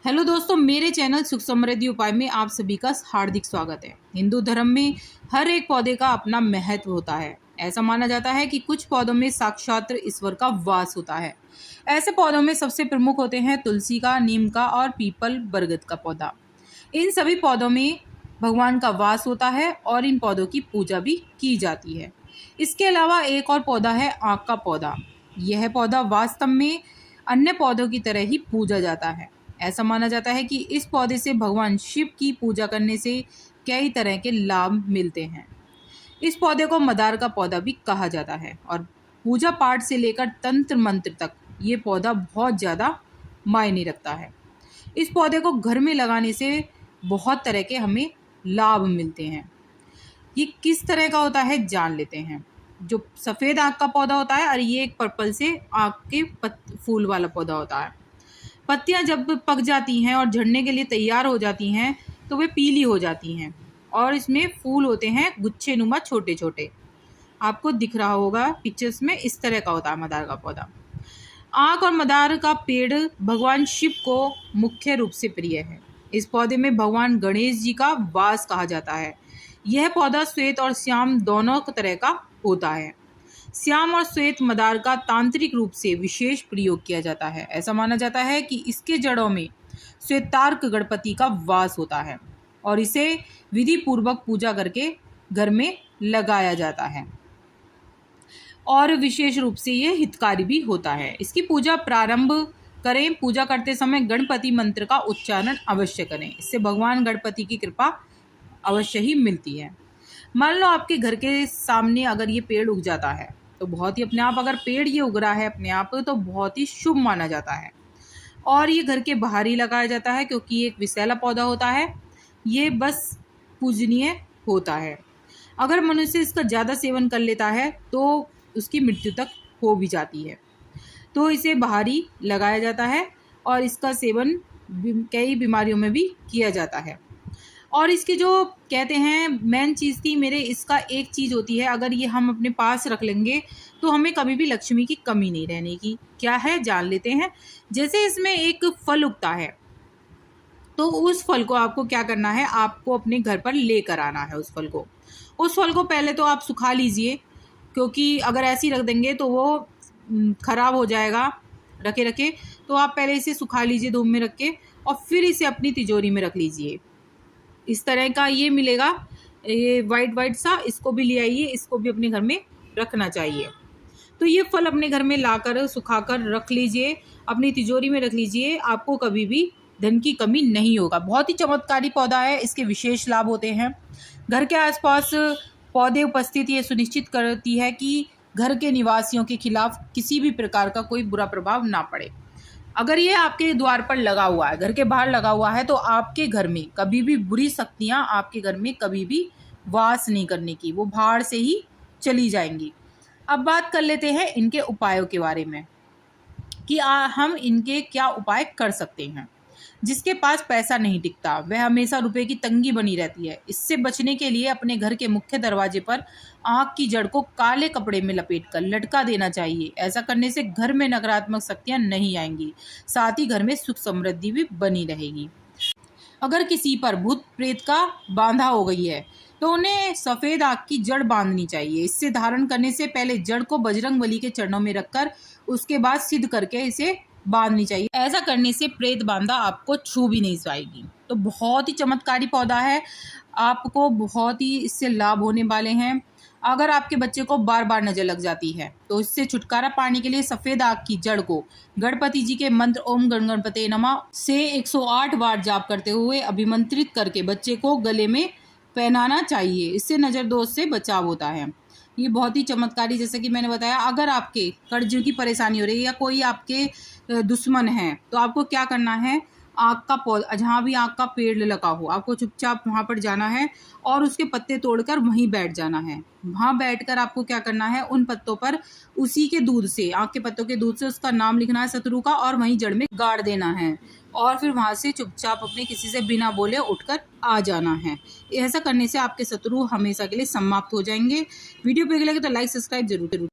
Hello दोस्तों, मेरे channel सुख समृद्धि उपाय में आप सभी का हार्दिक स्वागत है। हिंदू धर्म में हर एक पौधे का अपना महत्व होता है। ऐसा माना जाता है कि कुछ पौधों में साक्षात ईश्वर का वास होता है। ऐसे पौधों में सबसे प्रमुख होते हैं तुलसी का, नीम का और पीपल बरगद का पौधा। इन सभी पौधों में भगवान का वास होता है और इन पौधों की पूजा भी की जाती है। इसके अलावा एक और पौधा है आक का पौधा। यह पौधा वास्तव में अन्य पौधों की तरह ही पूजा जाता है। ऐसा माना जाता है कि इस पौधे से भगवान शिव की पूजा करने से कई तरह के लाभ मिलते हैं। इस पौधे को मदार का पौधा भी कहा जाता है और पूजा पाठ से लेकर तंत्र मंत्र तक ये पौधा बहुत ज़्यादा मायने रखता है। इस पौधे को घर में लगाने से बहुत तरह के हमें लाभ मिलते हैं। ये किस तरह का होता है जान लेते हैं। जो सफ़ेद आँख का पौधा होता है और ये एक पर्पल से आँख के फूल वाला पौधा होता है। पत्तियां जब पक जाती हैं और झड़ने के लिए तैयार हो जाती हैं तो वे पीली हो जाती हैं और इसमें फूल होते हैं गुच्छे नुमा छोटे छोटे। आपको दिख रहा होगा पिक्चर्स में, इस तरह का होता है मदार का पौधा। आक और मदार का पेड़ भगवान शिव को मुख्य रूप से प्रिय है। इस पौधे में भगवान गणेश जी का वास कहा जाता है। यह पौधा श्वेत और श्याम दोनों तरह का होता है। श्याम और श्वेत मदार का तांत्रिक रूप से विशेष प्रयोग किया जाता है। ऐसा माना जाता है कि इसके जड़ों में श्वेतार्क गणपति का वास होता है और इसे विधि पूर्वक पूजा करके घर में लगाया जाता है और विशेष रूप से ये हितकारी भी होता है। इसकी पूजा प्रारंभ करें, पूजा करते समय गणपति मंत्र का उच्चारण अवश्य करें। इससे भगवान गणपति की कृपा अवश्य ही मिलती है। मान लो आपके घर के सामने अगर ये पेड़ उग जाता है तो बहुत ही अपने आप, अगर पेड़ ये उग रहा है अपने आप तो बहुत ही शुभ माना जाता है और ये घर के बाहर ही लगाया जाता है क्योंकि ये एक विषैला पौधा होता है। ये बस पूजनीय होता है। अगर मनुष्य इसका ज़्यादा सेवन कर लेता है तो उसकी मृत्यु तक हो भी जाती है। तो इसे बाहर ही लगाया जाता है और इसका सेवन कई बीमारियों में भी किया जाता है। और इसकी जो कहते हैं मेन चीज़ थी मेरे, इसका एक चीज़ होती है, अगर ये हम अपने पास रख लेंगे तो हमें कभी भी लक्ष्मी की कमी नहीं रहने की। क्या है जान लेते हैं। जैसे इसमें एक फल उगता है तो उस फल को आपको क्या करना है, आपको अपने घर पर लेकर आना है। उस फल को पहले तो आप सुखा लीजिए क्योंकि अगर ऐसे ही रख देंगे तो वो ख़राब हो जाएगा। रखे रखे तो आप पहले इसे सुखा लीजिए धूप में रख के और फिर इसे अपनी तिजोरी में रख लीजिए। इस तरह का ये मिलेगा, ये वाइट सा, इसको भी ले आइए, इसको भी अपने घर में रखना चाहिए। तो ये फल अपने घर में लाकर सुखाकर रख लीजिए, अपनी तिजोरी में रख लीजिए। आपको कभी भी धन की कमी नहीं होगा। बहुत ही चमत्कारी पौधा है, इसके विशेष लाभ होते हैं। घर के आसपास पौधे उपस्थित ये सुनिश्चित करती है कि घर के निवासियों के खिलाफ किसी भी प्रकार का कोई बुरा प्रभाव ना पड़े। अगर ये आपके द्वार पर लगा हुआ है, घर के बाहर लगा हुआ है, तो आपके घर में कभी भी बुरी शक्तियाँ आपके घर में कभी भी वास नहीं करने की, वो बाहर से ही चली जाएंगी। अब बात कर लेते हैं इनके उपायों के बारे में कि हम इनके क्या उपाय कर सकते हैं। जिसके पास पैसा नहीं टिकता वह हमेशा रुपए की तंगी बनी रहती है। इससे बचने के लिए अपने घर के मुख्य दरवाजे पर आँख की जड़ को काले कपड़े में लपेटकर लटका देना चाहिए। ऐसा करने से घर में नकारात्मक शक्तियाँ नहीं आएंगी, साथ ही घर में सुख समृद्धि भी बनी रहेगी। अगर किसी पर भूत प्रेत का बांधा हो गई है तो उन्हें सफ़ेद आग की जड़ बांधनी चाहिए। इससे धारण करने से पहले जड़ को बजरंगबली के चरणों में रखकर उसके बाद सिद्ध करके इसे बांधनी चाहिए। ऐसा करने से प्रेत बांधा आपको छू भी नहीं पाएगी। तो बहुत ही चमत्कारी पौधा है, आपको बहुत ही इससे लाभ होने वाले हैं। अगर आपके बच्चे को बार बार नज़र लग जाती है तो इससे छुटकारा पाने के लिए सफ़ेद आग की जड़ को गणपति जी के मंत्र ओम गण गणपते नमः से 108 बार जाप करते हुए अभिमंत्रित करके बच्चे को गले में पहनाना चाहिए। इससे नज़र दोष से बचाव होता है। ये बहुत ही चमत्कारी, जैसे कि मैंने बताया, अगर आपके कर्ज की परेशानी हो रही है या कोई आपके दुश्मन है तो आपको क्या करना है, आक का पौधा, जहाँ भी आक का पेड़ लगा हो, आपको चुपचाप वहाँ पर जाना है और उसके पत्ते तोड़कर वहीं बैठ जाना है। वहाँ बैठकर आपको क्या करना है, उन पत्तों पर उसी के दूध से, आक के पत्तों के दूध से उसका नाम लिखना है शत्रु का और वहीं जड़ में गाड़ देना है और फिर वहाँ से चुपचाप अपने किसी से बिना बोले उठकर आ जाना है। ऐसा करने से आपके शत्रु हमेशा के लिए समाप्त हो जाएंगे। वीडियो पे लगे तो लाइक सब्सक्राइब जरूर करें।